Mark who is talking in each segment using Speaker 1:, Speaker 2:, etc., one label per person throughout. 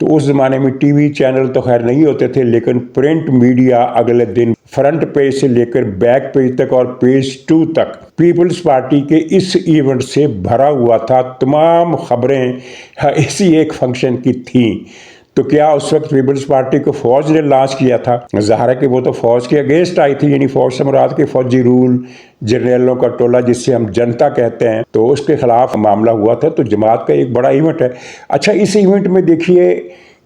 Speaker 1: تو اس زمانے میں ٹی وی چینل تو خیر نہیں ہوتے تھے، لیکن پرنٹ میڈیا اگلے دن فرنٹ پیج سے لے کر بیک پیج تک اور پیج 2 تک پیپلز پارٹی کے اس ایونٹ سے بھرا ہوا تھا۔ تمام خبریں اسی ایک فنکشن کی تھیں۔ تو کیا اس وقت پیپلز پارٹی کو فوج نے لانچ کیا تھا؟ ظاہر ہے کہ وہ تو فوج کے اگینسٹ آئی تھی، یعنی فوج سے مراد کے فوجی رول، جرنیلوں کا ٹولہ جس سے ہم جنتا کہتے ہیں، تو اس کے خلاف معاملہ ہوا تھا۔ تو جماعت کا ایک بڑا ایونٹ ہے۔ اچھا، اس ایونٹ میں دیکھیے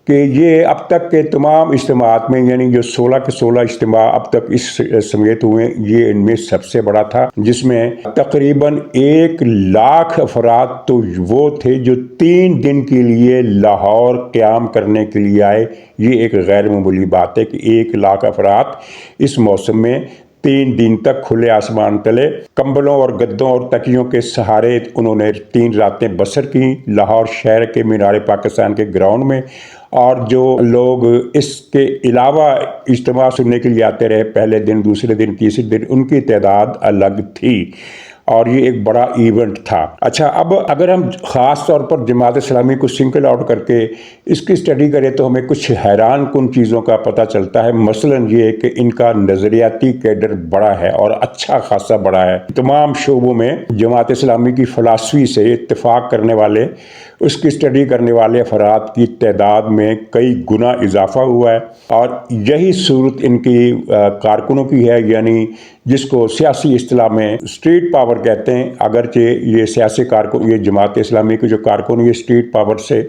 Speaker 1: کہ یہ اب تک کے تمام اجتماعات میں، یعنی جو 16 کے 16 اجتماع اب تک اس سمیت ہوئے، یہ ان میں سب سے بڑا تھا، جس میں تقریباً 1,00,000 افراد تو وہ تھے جو 3 دن کے لیے لاہور قیام کرنے کے لیے آئے۔ یہ ایک غیر معمولی بات ہے کہ 1,00,000 افراد اس موسم میں 3 دن تک کھلے آسمان تلے کمبلوں اور گدوں اور تکیوں کے سہارے انہوں نے 3 راتیں بسر کی لاہور شہر کے مینار پاکستان کے گراؤنڈ میں۔ اور جو لوگ اس کے علاوہ اجتماع سننے کے لیے آتے رہے، پہلے دن، دوسرے دن، تیسرے دن، ان کی تعداد الگ تھی اور یہ ایک بڑا ایونٹ تھا۔ اچھا، اب اگر ہم خاص طور پر جماعت اسلامی کو سنگل آؤٹ کر کے اس کی اسٹڈی کریں تو ہمیں کچھ حیران کن چیزوں کا پتہ چلتا ہے۔ مثلاً یہ کہ ان کا نظریاتی کیڈر بڑا ہے اور اچھا خاصا بڑا ہے۔ تمام شعبوں میں جماعت اسلامی کی فلسفی سے اتفاق کرنے والے، اس کی اسٹڈی کرنے والے افراد کی تعداد میں کئی گنا اضافہ ہوا ہے، اور یہی صورت ان کی کارکنوں کی ہے، یعنی جس کو سیاسی اصطلاح میں اسٹریٹ پاور کہتے ہیں۔ اگرچہ یہ سیاسی کارکن، یہ جماعت اسلامی کے جو کارکن، یہ اسٹریٹ پاور سے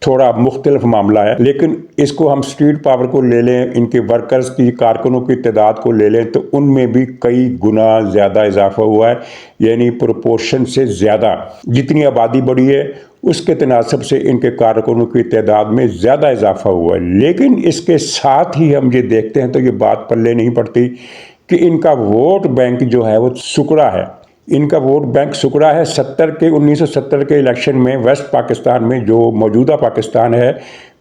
Speaker 1: تھوڑا مختلف معاملہ ہے، لیکن اس کو ہم اسٹریٹ پاور کو لے لیں، ان کے ورکرز کی، کارکنوں کی تعداد کو لے لیں تو ان میں بھی کئی گنا زیادہ اضافہ ہوا ہے، یعنی پروپورشن سے زیادہ۔ جتنی آبادی بڑھی ہے اس کے تناسب سے ان کے کارکنوں کی تعداد میں زیادہ اضافہ ہوا ہے۔ لیکن اس کے ساتھ ہی ہم یہ دیکھتے ہیں تو یہ بات پلے نہیں پڑتی کہ ان کا ووٹ بینک جو ہے وہ سکڑا ہے۔ ان کا ووٹ بینک سکڑا ہے۔ 1970 کے الیکشن میں ویسٹ پاکستان میں، جو موجودہ پاکستان ہے،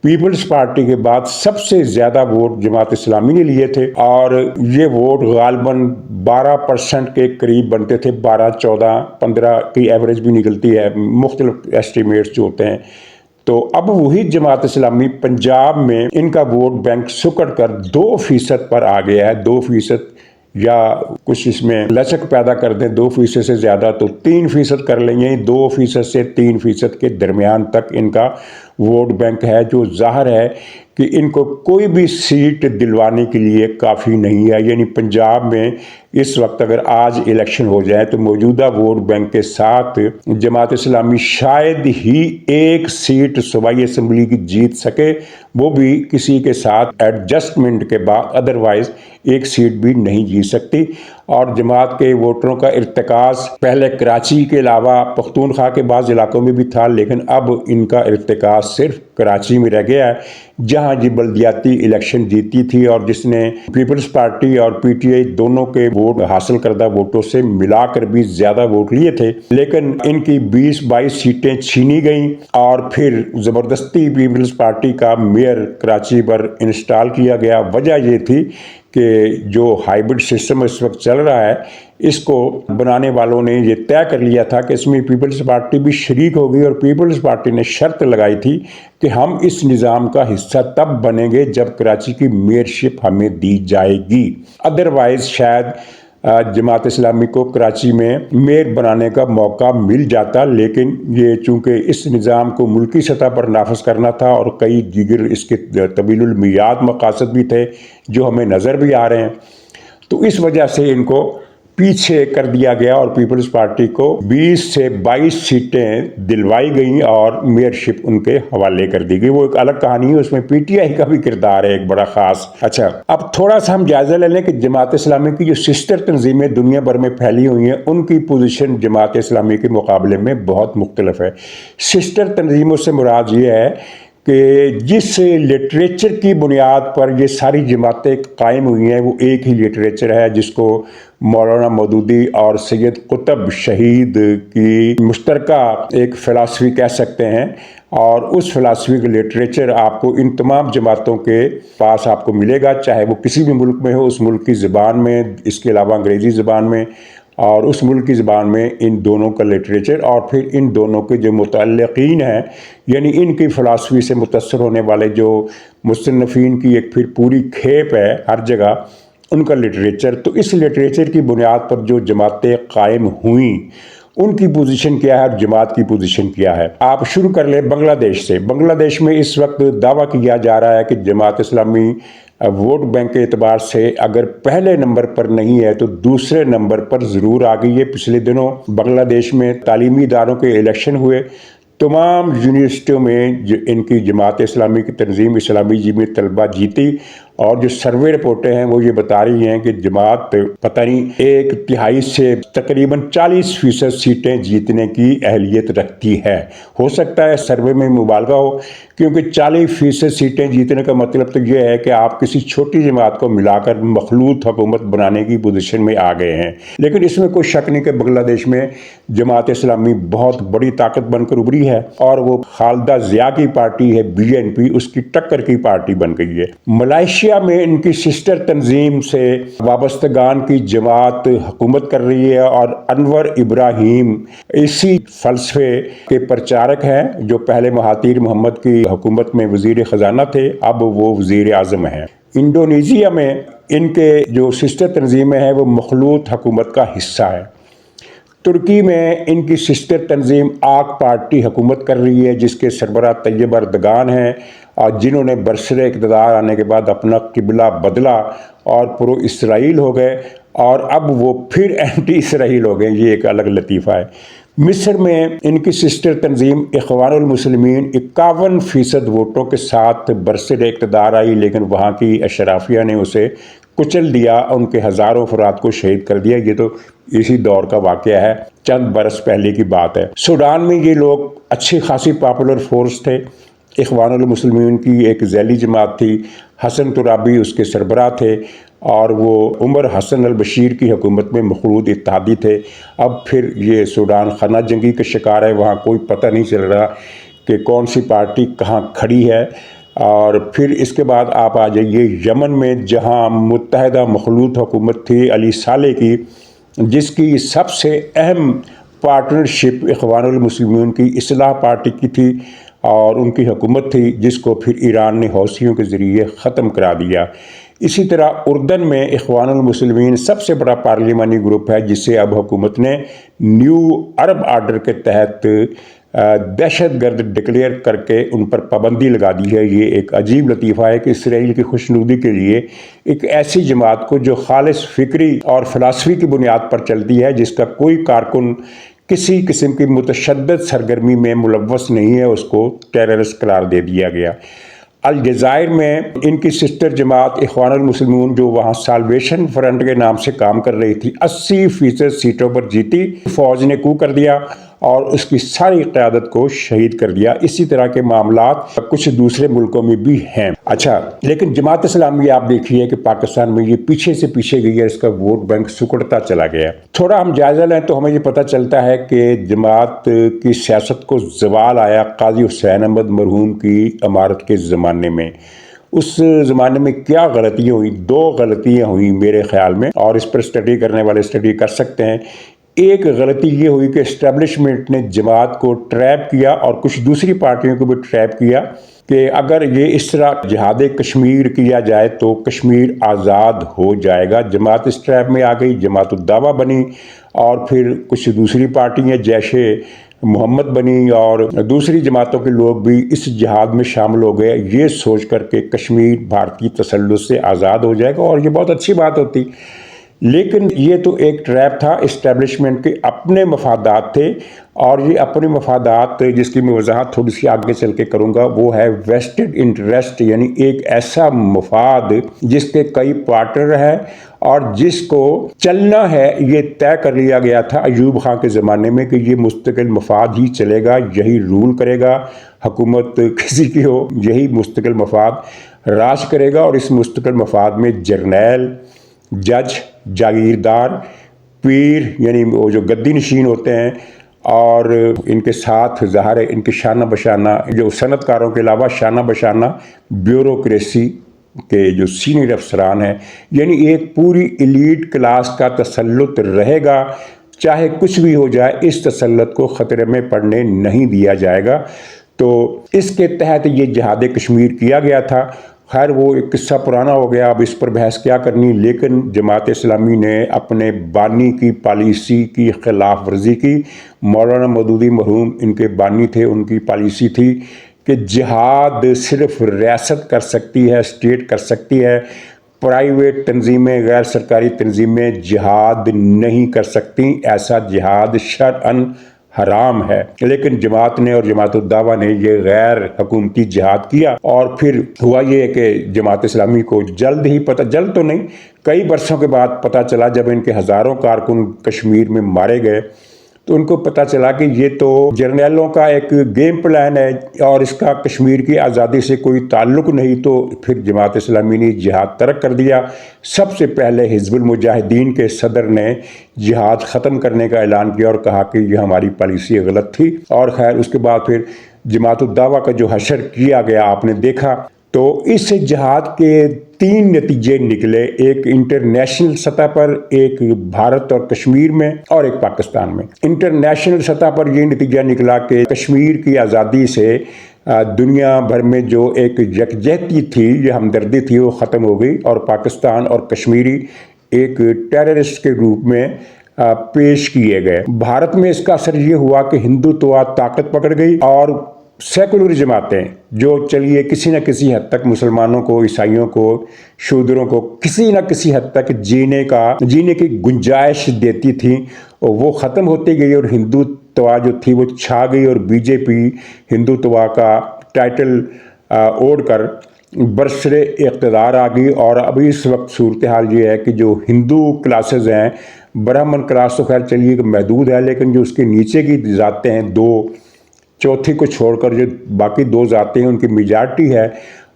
Speaker 1: پیپلز پارٹی کے بعد سب سے زیادہ ووٹ جماعت اسلامی نے لیے تھے، اور یہ ووٹ غالباً 12% کے قریب بنتے تھے، 12، 14، 15 کی ایوریج بھی نکلتی ہے، مختلف ایسٹیمیٹس جو ہوتے ہیں۔ تو اب وہی جماعت اسلامی پنجاب میں ان کا ووٹ بینک سکڑ کر 2% پر آ گیا ہے۔ 2%، یا کچھ اس میں لچک پیدا کر دیں 2% سے زیادہ تو 3% کر لیں، یعنی 2% سے 3% کے درمیان تک ان کا ووٹ بینک ہے، جو ظاہر ہے کہ ان کو کوئی بھی سیٹ دلوانے کے لیے کافی نہیں ہے۔ یعنی پنجاب میں اس وقت اگر آج الیکشن ہو جائے تو موجودہ ووٹ بینک کے ساتھ جماعت اسلامی شاید ہی 1 سیٹ صوبائی اسمبلی کی جیت سکے، وہ بھی کسی کے ساتھ ایڈجسٹمنٹ کے بعد، ادروائز 1 سیٹ بھی نہیں جیت سکتی۔ اور جماعت کے ووٹروں کا ارتکاز پہلے کراچی کے علاوہ پختونخوا کے بعض علاقوں میں بھی تھا، لیکن اب ان کا ارتکاز صرف کراچی میں رہ گیا ہے، جہاں یہ بلدیاتی الیکشن جیتی تھی اور جس نے پیپلز پارٹی اور پی ٹی آئی دونوں کے ووٹ حاصل کردہ ووٹوں سے ملا کر بھی زیادہ ووٹ لیے تھے، لیکن ان کی 20-22 سیٹیں چھینی گئیں اور پھر زبردستی پیپلز پارٹی کا میئر کراچی پر انسٹال کیا گیا۔ وجہ یہ تھی کہ جو ہائیبرڈ سسٹم اس وقت چل رہا ہے، اس کو بنانے والوں نے یہ طے کر لیا تھا کہ اس میں پیپلز پارٹی بھی شریک ہوگی، اور پیپلز پارٹی نے شرط لگائی تھی کہ ہم اس نظام کا حصہ تب بنیں گے جب کراچی کی میئرشپ ہمیں دی جائے گی، ادروائز شاید جماعت اسلامی کو کراچی میں میئر بنانے کا موقع مل جاتا، لیکن یہ چونکہ اس نظام کو ملکی سطح پر نافذ کرنا تھا اور کئی دیگر اس کے طویل المیعاد مقاصد بھی تھے جو ہمیں نظر بھی آ رہے ہیں، تو اس وجہ سے ان کو پیچھے کر دیا گیا اور پیپلز پارٹی کو 20 سے 22 سیٹیں دلوائی گئیں اور میئرشپ ان کے حوالے کر دی گئی۔ وہ ایک الگ کہانی ہے، اس میں پی ٹی آئی کا بھی کردار ہے ایک بڑا خاص۔ اچھا، اب تھوڑا سا ہم جائزہ لے لیں کہ جماعت اسلامی کی جو سسٹر تنظیمیں دنیا بھر میں پھیلی ہوئی ہیں، ان کی پوزیشن جماعت اسلامی کے مقابلے میں بہت مختلف ہے۔ سسٹر تنظیموں سے مراد یہ ہے کہ جس لٹریچر کی بنیاد پر یہ ساری جماعتیں قائم ہوئی ہیں، وہ ایک ہی لٹریچر ہے جس کو مولانا مودودی اور سید قطب شہید کی مشترکہ ایک فلسفی کہہ سکتے ہیں، اور اس فلسفی کا لٹریچر آپ کو ان تمام جماعتوں کے پاس آپ کو ملے گا، چاہے وہ کسی بھی ملک میں ہو، اس ملک کی زبان میں، اس کے علاوہ انگریزی زبان میں، اور اس ملک کی زبان میں ان دونوں کا لٹریچر اور پھر ان دونوں کے جو متعلقین ہیں، یعنی ان کی فلسفی سے متاثر ہونے والے جو مصنفین کی ایک پھر پوری کھیپ ہے ہر جگہ، ان کا لٹریچر، تو اس لٹریچر کی بنیاد پر جو جماعتیں قائم ہوئیں ان کی پوزیشن کیا ہے اور جماعت کی پوزیشن کیا ہے۔ آپ شروع کر لیں بنگلہ دیش سے۔ بنگلہ دیش میں اس وقت دعویٰ کیا جا رہا ہے کہ جماعت اسلامی ووٹ بینک کے اعتبار سے اگر پہلے نمبر پر نہیں ہے تو دوسرے نمبر پر ضرور آ گئی ہے۔ پچھلے دنوں بنگلہ دیش میں تعلیمی اداروں کے الیکشن ہوئے، تمام یونیورسٹیوں میں ان کی جماعت اسلامی کی تنظیم اسلامی جمعیت طلبہ جیتی، اور جو سروے رپورٹیں ہیں وہ یہ بتا رہی ہیں کہ جماعت پتہ نہیں 1/3 سے تقریباً 40% سیٹیں جیتنے کی اہلیت رکھتی ہے۔ ہو سکتا ہے سروے میں مبالغہ ہو، کیونکہ 40% سیٹیں جیتنے کا مطلب تو یہ ہے کہ آپ کسی چھوٹی جماعت کو ملا کر مخلوط حکومت بنانے کی پوزیشن میں آ گئے ہیں۔ لیکن اس میں کوئی شک نہیں کہ بنگلہ دیش میں جماعت اسلامی بہت بڑی طاقت بن کر ابھری ہے، اور وہ خالدہ ضیاء کی پارٹی ہے BNP، اس کی ٹکر کی پارٹی بن گئی ہے۔ ملائیشیا میں ان کی سسٹر تنظیم سے وابستگان کی جماعت حکومت کر رہی ہے، اور انور ابراہیم اسی فلسفے کے پرچارک ہیں، جو پہلے مہاتیر محمد کی حکومت میں وزیر خزانہ تھے، اب وہ وزیر اعظم ہیں۔ انڈونیزیا میں ان کے جو سسٹر تنظیمیں ہیں وہ مخلوط حکومت کا حصہ ہے۔ ترکی میں ان کی سسٹر تنظیم آک پارٹی حکومت کر رہی ہے، جس کے سربراہ طیب اردگان ہیں، اور جنہوں نے برسر اقتدار آنے کے بعد اپنا قبلہ بدلا اور پرو اسرائیل ہو گئے، اور اب وہ پھر اینٹی اسرائیل ہو گئے۔ یہ ایک الگ لطیفہ ہے۔ مصر میں ان کی سسٹر تنظیم اخوان المسلمین 51% ووٹوں کے ساتھ برسر اقتدار آئی، لیکن وہاں کی اشرافیہ نے اسے کچل دیا، ان کے ہزاروں افراد کو شہید کر دیا۔ یہ تو اسی دور کا واقعہ ہے، چند برس پہلے کی بات ہے۔ سوڈان میں یہ لوگ اچھی خاصی پاپولر فورس تھے۔ اخوان المسلمین کی ایک ذیلی جماعت تھی، حسن ترابی اس کے سربراہ تھے، اور وہ عمر حسن البشیر کی حکومت میں مخلوط اتحادی تھے۔ اب پھر یہ سوڈان خانہ جنگی کا شکار ہے، وہاں کوئی پتہ نہیں چل رہا کہ کون سی پارٹی کہاں کھڑی ہے۔ اور پھر اس کے بعد آپ آ جائیے یمن میں، جہاں متحدہ مخلوط حکومت تھی علی صالح کی، جس کی سب سے اہم پارٹنرشپ اخوان المسلمین کی اصلاح پارٹی کی تھی، اور ان کی حکومت تھی، جس کو پھر ایران نے حوثیوں کے ذریعے ختم کرا دیا۔ اسی طرح اردن میں اخوان المسلمین سب سے بڑا پارلیمانی گروپ ہے، جسے اب حکومت نے نیو عرب آرڈر کے تحت دہشت گرد ڈکلیئر کر کے ان پر پابندی لگا دی ہے۔ یہ ایک عجیب لطیفہ ہے کہ اسرائیل کی خوشنودی کے لیے ایک ایسی جماعت کو جو خالص فکری اور فلسفی کی بنیاد پر چلتی ہے، جس کا کوئی کارکن کسی قسم کی متشدد سرگرمی میں ملوث نہیں ہے، اس کو ٹیررسٹ قرار دے دیا گیا۔ الجزائر میں ان کی سسٹر جماعت اخوان المسلمون، جو وہاں سالویشن فرنٹ کے نام سے کام کر رہی تھی، 80% سیٹوں پر جیتی۔ فوج نے کو کر دیا اور اس کی ساری قیادت کو شہید کر دیا۔ اسی طرح کے معاملات کچھ دوسرے ملکوں میں بھی ہیں۔ اچھا، لیکن جماعت اسلامی آپ دیکھیے کہ پاکستان میں یہ پیچھے سے پیچھے گئی ہے، اس کا ووٹ بینک سکڑتا چلا گیا۔ تھوڑا ہم جائزہ لیں تو ہمیں یہ پتہ چلتا ہے کہ جماعت کی سیاست کو زوال آیا قاضی حسین احمد مرحوم کی امارت کے زمانے میں۔ اس زمانے میں کیا غلطیاں ہوئی؟ 2 غلطیاں ہوئیں میرے خیال میں، اور اس پر اسٹڈی کرنے والے اسٹڈی کر سکتے ہیں۔ ایک غلطی یہ ہوئی کہ اسٹیبلشمنٹ نے جماعت کو ٹریپ کیا، اور کچھ دوسری پارٹیوں کو بھی ٹریپ کیا، کہ اگر یہ اس طرح جہاد کشمیر کیا جائے تو کشمیر آزاد ہو جائے گا۔ جماعت اس ٹریپ میں آ گئی، جماعت الدعوہ بنی، اور پھر کچھ دوسری پارٹیاں جیش محمد بنی، اور دوسری جماعتوں کے لوگ بھی اس جہاد میں شامل ہو گئے، یہ سوچ کر کہ کشمیر بھارتی تسلط سے آزاد ہو جائے گا، اور یہ بہت اچھی بات ہوتی۔ لیکن یہ تو ایک ٹریپ تھا، اسٹیبلشمنٹ کے اپنے مفادات تھے، اور یہ اپنے مفادات جس کی میں وضاحت تھوڑی سی آگے چل کے کروں گا، وہ ہے ویسٹڈ انٹرسٹ، یعنی ایک ایسا مفاد جس کے کئی پارٹنر ہیں اور جس کو چلنا ہے۔ یہ طے کر لیا گیا تھا ایوب خان کے زمانے میں کہ یہ مستقل مفاد ہی چلے گا، یہی رول کرے گا، حکومت کسی کی ہو، یہی مستقل مفاد راج کرے گا، اور اس مستقل مفاد میں جرنیل، جج، جاگیردار، پیر، یعنی وہ جو گدی نشین ہوتے ہیں، اور ان کے ساتھ ظاہر ہے ان کے شانہ بشانہ جو صنعت کاروں کے علاوہ شانہ بشانہ بیوروکریسی کے جو سینئر افسران ہیں، یعنی ایک پوری ایلیٹ کلاس کا تسلط رہے گا، چاہے کچھ بھی ہو جائے اس تسلط کو خطرے میں پڑنے نہیں دیا جائے گا۔ تو اس کے تحت یہ جہاد کشمیر کیا گیا تھا۔ خیر وہ ایک قصہ پرانا ہو گیا، اب اس پر بحث کیا کرنی، لیکن جماعت اسلامی نے اپنے بانی کی پالیسی کی خلاف ورزی کی۔ مولانا مودودی مرحوم ان کے بانی تھے، ان کی پالیسی تھی کہ جہاد صرف ریاست کر سکتی ہے، اسٹیٹ کر سکتی ہے، پرائیویٹ تنظیمیں، غیر سرکاری تنظیمیں جہاد نہیں کر سکتی، ایسا جہاد شرعاً حرام ہے۔ لیکن جماعت نے اور جماعت الدعوہ نے یہ غیر حکومتی جہاد کیا، اور پھر ہوا یہ کہ جماعت اسلامی کو جلد تو نہیں، کئی برسوں کے بعد پتہ چلا، جب ان کے ہزاروں کارکن کشمیر میں مارے گئے تو ان کو پتہ چلا کہ یہ تو جرنیلوں کا ایک گیم پلان ہے اور اس کا کشمیر کی آزادی سے کوئی تعلق نہیں۔ تو پھر جماعت اسلامی نے جہاد ترک کر دیا۔ سب سے پہلے حزب المجاہدین کے صدر نے جہاد ختم کرنے کا اعلان کیا اور کہا کہ یہ ہماری پالیسی غلط تھی، اور خیر اس کے بعد پھر جماعت الدعوہ کا جو حشر کیا گیا آپ نے دیکھا۔ تو اس جہاد کے 3 نتیجے نکلے، ایک انٹرنیشنل سطح پر، ایک بھارت اور کشمیر میں، اور ایک پاکستان میں۔ انٹرنیشنل سطح پر یہ نتیجہ نکلا کہ کشمیر کی آزادی سے دنیا بھر میں جو ایک یکجہتی تھی، یہ ہمدردی تھی، وہ ختم ہو گئی، اور پاکستان اور کشمیری ایک ٹیررسٹ کے روپ میں پیش کیے گئے۔ بھارت میں اس کا اثر یہ ہوا کہ ہندوتوا طاقت پکڑ گئی، اور سیکولر جماعتیں جو چلیے کسی نہ کسی حد تک مسلمانوں کو، عیسائیوں کو، شودروں کو کسی نہ کسی حد تک جینے کی گنجائش دیتی تھیں، وہ ختم ہوتی گئی، اور ہندوتوا جو تھی وہ چھا گئی، اور بی جے پی ہندوتوا کا ٹائٹل اوڑھ کر برسر اقتدار آ گئی۔ اور ابھی اس وقت صورتحال یہ ہے کہ جو ہندو کلاسز ہیں، برہمن کلاس تو خیر چلیے محدود ہے، لیکن جو اس کے نیچے کی ذاتیں ہیں، 2 چوتھی کو چھوڑ کر جو باقی 2 ذاتیں ہیں، ان کی میجارٹی ہے،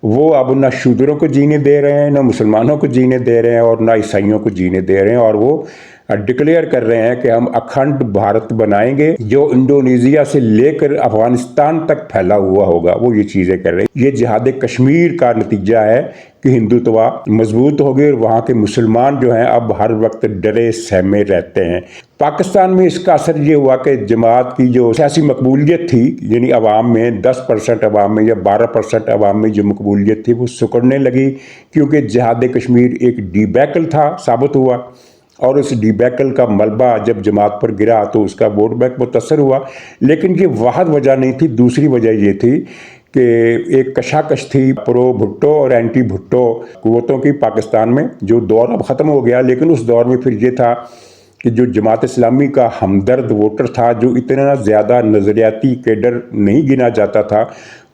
Speaker 1: وہ اب نہ شودروں کو جینے دے رہے ہیں، نہ مسلمانوں کو جینے دے رہے ہیں، اور نہ عیسائیوں کو جینے دے رہے ہیں، اور وہ ڈکلیئر کر رہے ہیں کہ ہم اکھنڈ بھارت بنائیں گے جو انڈونیزیا سے لے کر افغانستان تک پھیلا ہوا ہوگا، وہ یہ چیزیں کر رہے ہیں۔ یہ جہاد کشمیر کا نتیجہ ہے کہ ہندوتوا مضبوط ہو گئی، اور وہاں کے مسلمان جو ہیں اب ہر وقت ڈرے سہمے رہتے ہیں۔ پاکستان میں اس کا اثر یہ ہوا کہ جماعت کی جو سیاسی مقبولیت تھی، یعنی عوام میں 10% عوام میں یا 12% عوام میں جو مقبولیت تھی، وہ سکڑنے لگی، کیونکہ جہاد کشمیر ایک ڈی بیکل تھا، ثابت ہوا، اور اس ڈی بیکل کا ملبہ جب جماعت پر گرا تو اس کا ووٹ بینک متاثر ہوا۔ لیکن یہ واحد وجہ نہیں تھی، دوسری وجہ یہ تھی کہ ایک کشاکش تھی پرو بھٹو اور اینٹی بھٹو قوتوں کی پاکستان میں، جو دور اب ختم ہو گیا، لیکن اس دور میں پھر یہ تھا کہ جو جماعت اسلامی کا ہمدرد ووٹر تھا، جو اتنا زیادہ نظریاتی کیڈر نہیں گنا جاتا تھا،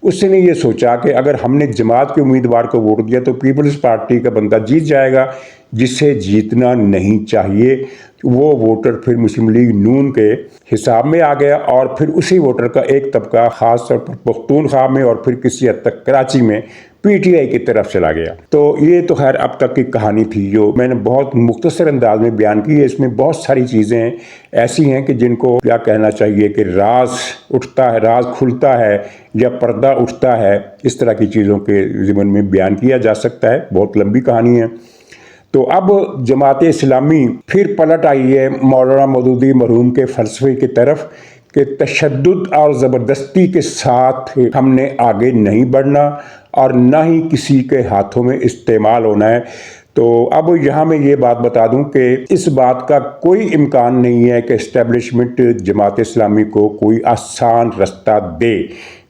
Speaker 1: اس نے یہ سوچا کہ اگر ہم نے جماعت کے امیدوار کو ووٹ دیا تو پیپلز پارٹی کا بندہ جیت جائے گا، جسے جیتنا نہیں چاہیے۔ وہ ووٹر پھر مسلم لیگ نون کے حساب میں آ گیا، اور پھر اسی ووٹر کا ایک طبقہ خاص طور پر پختونخوا میں اور پھر کسی حد تک کراچی میں پی ٹی آئی کی طرف چلا گیا۔ تو یہ تو خیر اب تک کی کہانی تھی جو میں نے بہت مختصر انداز میں بیان کی ہے۔ اس میں بہت ساری چیزیں ایسی ہیں کہ جن کو کیا کہنا چاہیے کہ راز اٹھتا ہے، راز کھلتا ہے یا پردہ اٹھتا ہے، اس طرح کی چیزوں کے ضمن میں بیان کیا جا سکتا ہے، بہت لمبی کہانی ہے۔ تو اب جماعت اسلامی پھر پلٹ آئی ہے مولانا مودودی مرحوم کے فلسفے کی طرف کہ تشدد اور زبردستی کے ساتھ ہم نے آگے نہیں بڑھنا اور نہ ہی کسی کے ہاتھوں میں استعمال ہونا ہے۔ تو اب یہاں میں یہ بات بتا دوں کہ اس بات کا کوئی امکان نہیں ہے کہ اسٹیبلشمنٹ جماعت اسلامی کو کوئی آسان رستہ دے،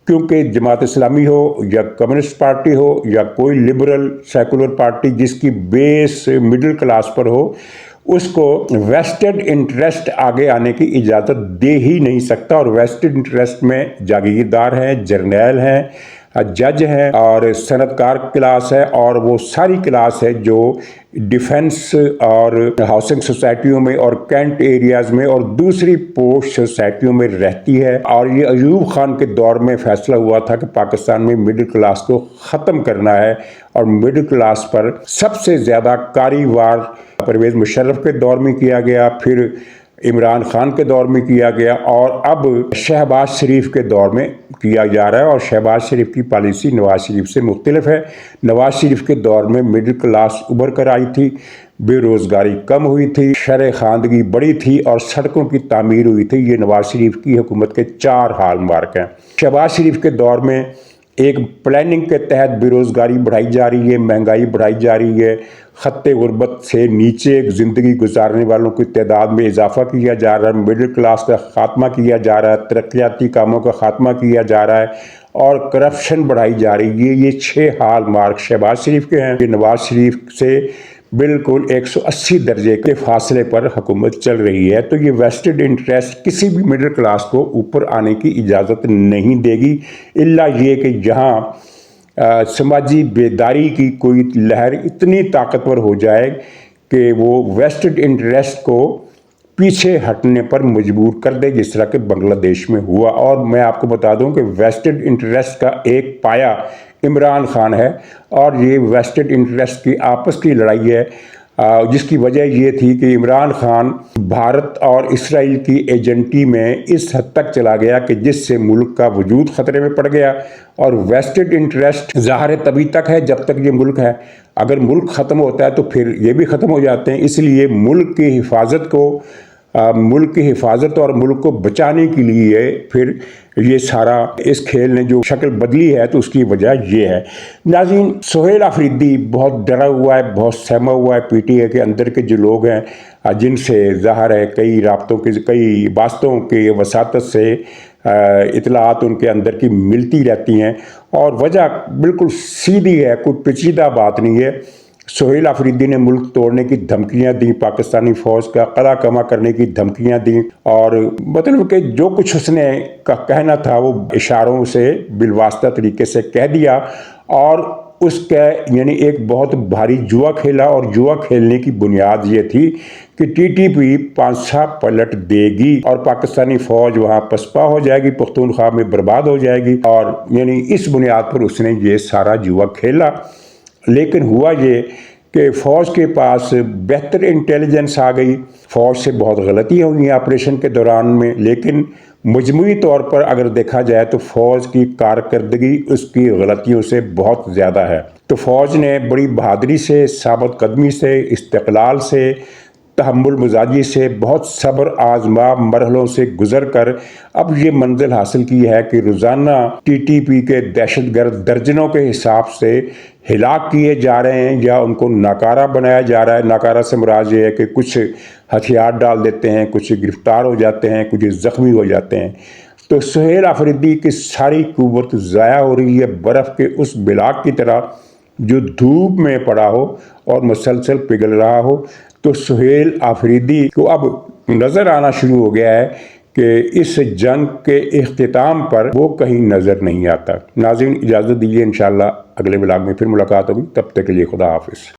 Speaker 1: کیونکہ جماعت اسلامی ہو یا کمیونسٹ پارٹی ہو یا کوئی لبرل سیکولر پارٹی جس کی بیس مڈل کلاس پر ہو، اس کو ویسٹڈ انٹرسٹ آگے آنے کی اجازت دے ہی نہیں سکتا۔ اور ویسٹڈ انٹرسٹ میں جاگیردار ہیں، جرنیل ہیں، جج ہیں اور صنعت کار کلاس ہے، اور وہ ساری کلاس ہے جو ڈیفنس اور ہاؤسنگ سوسائٹیوں میں اور کینٹ ایریاز میں اور دوسری پوسٹ سوسائٹیوں میں رہتی ہے۔ اور یہ ایوب خان کے دور میں فیصلہ ہوا تھا کہ پاکستان میں مڈل کلاس کو ختم کرنا ہے، اور مڈل کلاس پر سب سے زیادہ کاری وار پرویز مشرف کے دور میں کیا گیا، پھر عمران خان کے دور میں کیا گیا اور اب شہباز شریف کے دور میں کیا جا رہا ہے، اور شہباز شریف کی پالیسی نواز شریف سے مختلف ہے۔ نواز شریف کے دور میں مڈل کلاس ابھر کر آئی تھی، بے روزگاری کم ہوئی تھی، شرح خواندگی بڑی تھی اور سڑکوں کی تعمیر ہوئی تھی۔ یہ نواز شریف کی حکومت کے 4 ہال مارک ہیں۔ شہباز شریف کے دور میں ایک پلاننگ کے تحت بے روزگاری بڑھائی جا رہی ہے، مہنگائی بڑھائی جا رہی ہے، خط غربت سے نیچے زندگی گزارنے والوں کی تعداد میں اضافہ کیا جا رہا ہے، مڈل کلاس کا خاتمہ کیا جا رہا ہے، ترقیاتی کاموں کا خاتمہ کیا جا رہا ہے اور کرپشن بڑھائی جا رہی ہے۔ یہ 6 ہال مارک شہباز شریف کے ہیں۔ یہ نواز شریف سے بالکل 180 درجے کے فاصلے پر حکومت چل رہی ہے، تو یہ ویسٹڈ انٹرسٹ کسی بھی مڈل کلاس کو اوپر آنے کی اجازت نہیں دے گی، الا یہ کہ جہاں سماجی بیداری کی کوئی لہر اتنی طاقتور ہو جائے کہ وہ ویسٹڈ انٹرسٹ کو پیچھے ہٹنے پر مجبور کر دے، جس طرح کہ بنگلہ دیش میں ہوا۔ اور میں آپ کو بتا دوں کہ ویسٹڈ انٹرسٹ کا ایک پایا عمران خان ہے، اور یہ ویسٹڈ انٹرسٹ کی آپس کی لڑائی ہے، جس کی وجہ یہ تھی کہ عمران خان بھارت اور اسرائیل کی ایجنٹی میں اس حد تک چلا گیا کہ جس سے ملک کا وجود خطرے میں پڑ گیا۔ اور ویسٹڈ انٹرسٹ ظاہر تبھی تک ہے جب تک یہ ملک ہے، اگر ملک ختم ہوتا ہے تو پھر یہ بھی ختم ہو جاتے ہیں۔ اس لیے ملک کی حفاظت اور ملک کو بچانے کے لیے پھر یہ سارا اس کھیل نے جو شکل بدلی ہے تو اس کی وجہ یہ ہے۔ ناظرین، سہیل آفریدی بہت ڈرا ہوا ہے، بہت سہما ہوا ہے۔ پی ٹی آئی کے اندر کے جو لوگ ہیں جن سے ظاہر ہے کئی واسطوں کی وساطت سے اطلاعات ان کے اندر کی ملتی رہتی ہیں، اور وجہ بالکل سیدھی ہے، کوئی پیچیدہ بات نہیں ہے۔ سہیل آفریدی نے ملک توڑنے کی دھمکیاں دیں، پاکستانی فوج کا قلع کما کرنے کی دھمکیاں دیں، اور مطلب کہ جو کچھ اس نے کہنا تھا وہ اشاروں سے بالواسطہ طریقے سے کہہ دیا، اور اس کا یعنی ایک بہت بھاری جوا کھیلا، اور جوا کھیلنے کی بنیاد یہ تھی کہ ٹی ٹی پی پانسا پلٹ دے گی اور پاکستانی فوج وہاں پسپا ہو جائے گی، پختونخوا میں برباد ہو جائے گی، اور یعنی اس بنیاد پر اس نے یہ سارا جوا کھیلا۔ لیکن ہوا یہ کہ فوج کے پاس بہتر انٹیلیجنس آ گئی، فوج سے بہت غلطیاں ہوئی ہیں آپریشن کے دوران میں، لیکن مجموعی طور پر اگر دیکھا جائے تو فوج کی کارکردگی اس کی غلطیوں سے بہت زیادہ ہے۔ تو فوج نے بڑی بہادری سے، ثابت قدمی سے، استقلال سے، تحمل مزاجی سے، بہت صبر آزما مرحلوں سے گزر کر اب یہ منزل حاصل کی ہے کہ روزانہ ٹی ٹی پی کے دہشت گرد درجنوں کے حساب سے ہلاک کیے جا رہے ہیں یا ان کو ناکارہ بنایا جا رہا ہے۔ ناکارہ سے مراد یہ ہے کہ کچھ ہتھیار ڈال دیتے ہیں، کچھ گرفتار ہو جاتے ہیں، کچھ زخمی ہو جاتے ہیں۔ تو سہیل آفریدی کی ساری قوت ضائع ہو رہی ہے، برف کے اس بلاک کی طرح جو دھوپ میں پڑا ہو اور مسلسل پگھل رہا ہو۔ تو سہیل آفریدی کو اب نظر آنا شروع ہو گیا ہے کہ اس جنگ کے اختتام پر وہ کہیں نظر نہیں آتا۔ ناظرین، اجازت دیجیے، انشاءاللہ اگلے بلاگ میں پھر ملاقات ہوگی، تب تک کے لیے خدا حافظ۔